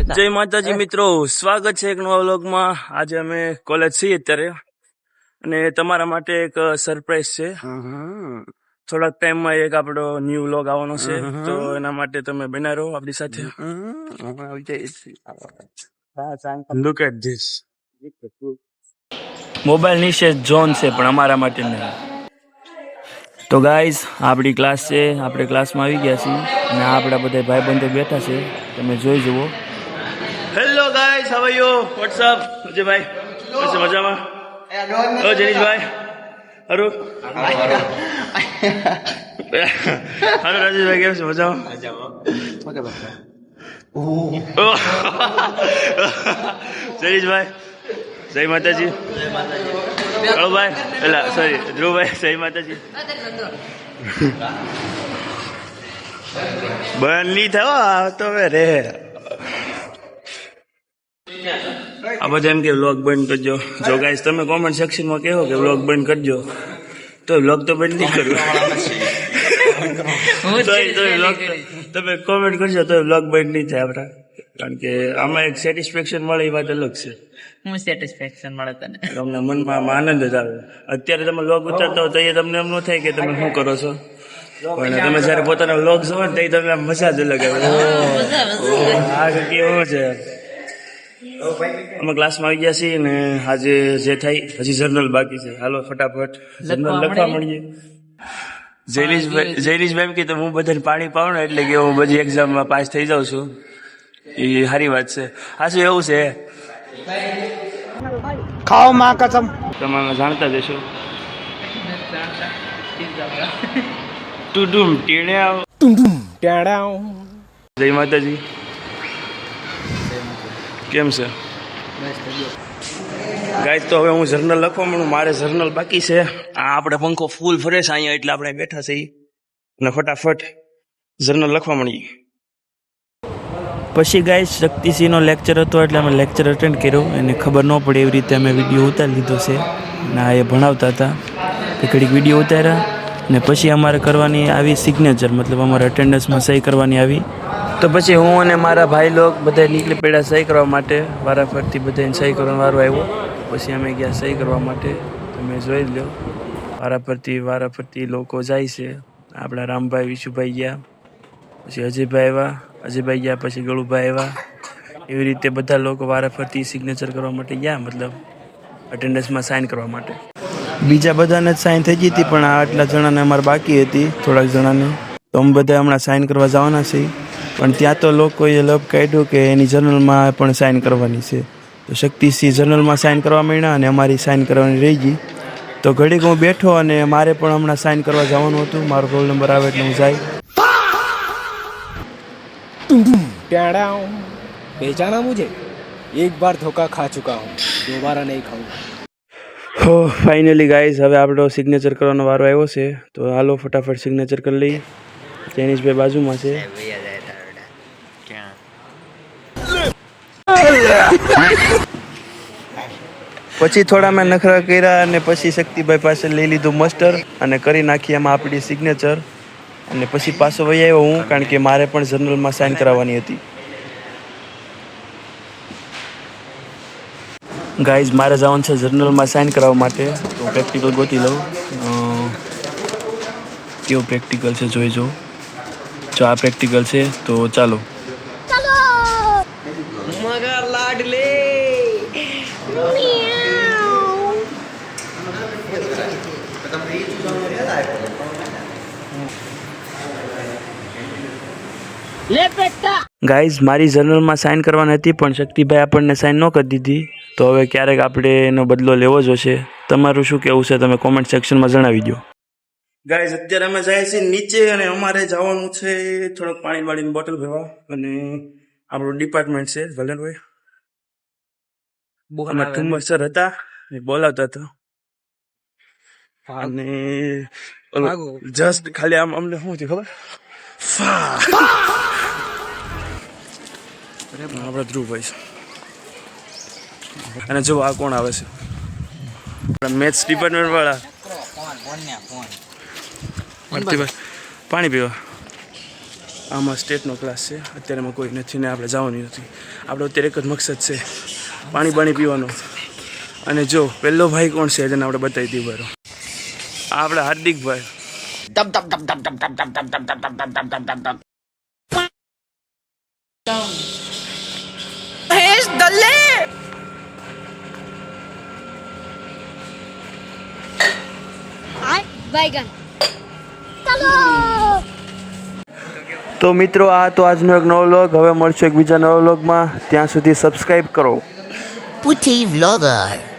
જય માતાજી મિત્રો, સ્વાગત છે એક નવા વ્લોગમાં। આજે અમે કોલેજ છીએ અત્યારે અને તમારા માટે એક સરપ્રાઈઝ છે। થોડાક ટાઈમમાં એક આપણો ન્યૂ વ્લોગ આવવાનો છે, તો એના માટે તમે બન્યા રહો આપણી સાથે। લુક એટ ધીસ, મોબાઈલ નીચે ઝોન છે પણ અમારા માટે નહીં। તો ગાઈઝ આપણી ક્લાસ છે, આપણે ક્લાસમાં આવી ગયા છીએ અને આપણા બધા ભાઈબંધો બેઠા છે, તમે જોઈ જુઓ। Hello guys, how are you, what's up અજયભાઈ? બસ મજામાં? ઓ જનીશભાઈ, હારું હારું રાજેશભાઈ, કેમ છે? મજામાં? જનીશભાઈ, જય માતાજી। કળુભાઈ, એલા સોરી ધ્રુવભાઈ, જય માતાજી। બંધ નહીં થવા તો રે, આ બધા એમ કે વ્લોગ બંધ કરજો। જો ગાઈસ તમે કોમેન્ટ સેક્શનમાં કહો કે વ્લોગ બંધ કરજો, તો વ્લોગ તો બંધ નહીં કરું। તમે કોમેન્ટ કરજો તો વ્લોગ બંધ નહીં થાય આપણા, કારણ કે આમાં એક સેટિસ્ફેક્શન મળે એ વાત અલગ છે। હું સેટિસ્ફેક્શન મળે તને? તમને મનમાં આનંદ જ આવે। અત્યારે તમે વ્લોગ ઉતારતા હો તો એ તમને એમ ન થાય કે તમે શું કરો છો, પણ તમે જયારે પોતાના વ્લોગ જોવો ને તો તમને મજા જ અલગ આવે। આ કેવું છે, અમે ક્લાસમાં આવી ગયા છીએ ને આજે જે થાય હજી જર્નલ બાકી છે। હાલો ફટાફટ જર્નલ લખવા મળીએ। જયરીશભાઈ એમ કે હું બધાને પાણી પાઉં ને એટલે કે હું બધી એક્ઝામમાં પાસ થઈ જાઉં છું, એ સારી વાત છે। હા શું એવું છે? ખાઓ માં કસમ, તમે જાણતા જશો। ટુડુમ ટેણ્યા, જય માતાજી, કેમ છે ગાઈસ? તો હવે હું જર્નલ લખવા માંડું, મારે જર્નલ બાકી છે। આ આપણે પંખો ફૂલ ફરે છે અહીંયા એટલે આપણે બેઠા છીએ અને ફટાફટ જર્નલ લખવા માંડીએ। પછી ગાઈસ શક્તિસિંહનો લેક્ચર હતો એટલે અમે લેક્ચર અટેન્ડ કર્યો, એને ખબર ન પડે એવી રીતે અમે વિડીયો ઉતારી લીધો છે ને એ ભણાવતા હતા તો ઘડીક વિડીયો ઉતાર્યા ને પછી અમારે કરવાની આવી સિગ્નેચર, મતલબ અમારે અટેન્ડન્સમાં સહી કરવાની આવી। તો પછી હું અને મારા ભાઈ લોક બધા નીકળી પડ્યા સહી કરવા માટે, વારાફરતી બધાને સહી કરવાનો વારો આવ્યો। પછી અમે ગયા સહી કરવા માટે, તમે જોઈ લો વારાફરતી લોકો જાય છે। આપણા રામભાઈ વિશુભાઈ ગયા, પછી અજયભાઈ આવ્યા, અજયભાઈ ગયા, પછી ગળુભાઈ આવ્યા, એવી રીતે બધા લોકો વારાફરતી સિગ્નેચર કરવા માટે ગયા, મતલબ અટેન્ડન્સમાં સાઇન કરવા માટે। બીજા બધાને જ સાઇન થઈ ગઈ હતી પણ આટલા જણાને અમારે બાકી હતી, થોડાક જણાને, તો અમે બધા હમણાં સાઇન કરવા જવાના છીએ। પણ ત્યાં તો લોકોએ લપ કાઢ્યું કે એની જર્નલમાં પણ સાઇન કરવાની છે, તો શક્તિસિંહ જર્નલમાં સાઇન કરવા માંડ્યા અને અમારી સાઇન કરવાની રહી ગઈ। તો ઘડીક હું બેઠો અને મારે પણ હમણાં સાઇન કરવા જવાનું હતું, મારો રોલ નંબર આવે એટલે હું જાય। पहचाना मुझे? एक बार धोखा खा चुका हूँ, दोबारा नहीं खाऊंगा। હો ફાઇનલી ગાઈઝ હવે આપણો સિગ્નેચર કરવાનો વારો આવ્યો છે, તો હાલો ફટાફટ સિગ્નેચર કરી લઈએ। ચૈનીઝભાઈ બાજુમાં છે। પછી થોડા મેં નખરા કર્યા અને પછી શક્તિભાઈ પાસે લઈ લીધું મસ્ટર અને કરી નાખી એમાં આપણી સિગ્નેચર, અને પછી પાછો વહી આવ્યો હું, કારણ કે મારે પણ જર્નલમાં સાઇન કરાવવાની હતી। ગાઈઝ મારે જવાનું છે જર્નલમાં સાઇન કરાવવા માટે, તો પ્રેક્ટિકલ ગોતી લઉં કેવું પ્રેક્ટિકલ છે જોઈ જો। જો આ પ્રેક્ટિકલ છે તો ચાલો। મગર લાડલે લે બેટા। ગાઈઝ મારી જર્નલમાં સાઇન કરવાની હતી પણ શક્તિભાઈ આપણને સાઇન ન કરી દીધી, તો હવે ક્યારેક આપણે એનો બદલો લેવો જોશે। તમારું શું કહેવું છે તમે કોમેન્ટ સેક્શનમાં જણાવી દો। ગાઈઝ અત્યારે અમે જાય છે નીચે અને અમારે જવાનું છે થોડોક પાણીની બોટલ ભરવા, અને આપણું ડિપાર્ટમેન્ટ છે ભલનભાઈ, અમે ઠુમર સર હતા એ બોલાવતા હતા, અને જસ્ટ ખાલી આમ અમને શું થયું ખબર, આપણા ધ્રુવભાઈ છે, અને જો આ કોણ આવે છે, મેથ્સ ડિપાર્ટમેન્ટ વાળા પાણી પીવા। આમાં સ્ટેટનો ક્લાસ છે. અત્યારેમાં કોઈ નથી ને આપણે જવાની નથી. આપણો અત્યારે એક જ મકસદ છે, પાણી પીવાનો. અને જો પહેલો ભાઈ કોણ છે જેને આપણે બતાવી દઈએ બરો, આપણા હાર્દિકભાઈ. बैगन તો મિત્રો આ તો આજનો એક નવો વ્લોગ. હવે મળશું એક બીજા નવા વ્લોગમાં. ત્યાં સુધી સબસ્ક્રાઈબ કરો. Putty Vlogger.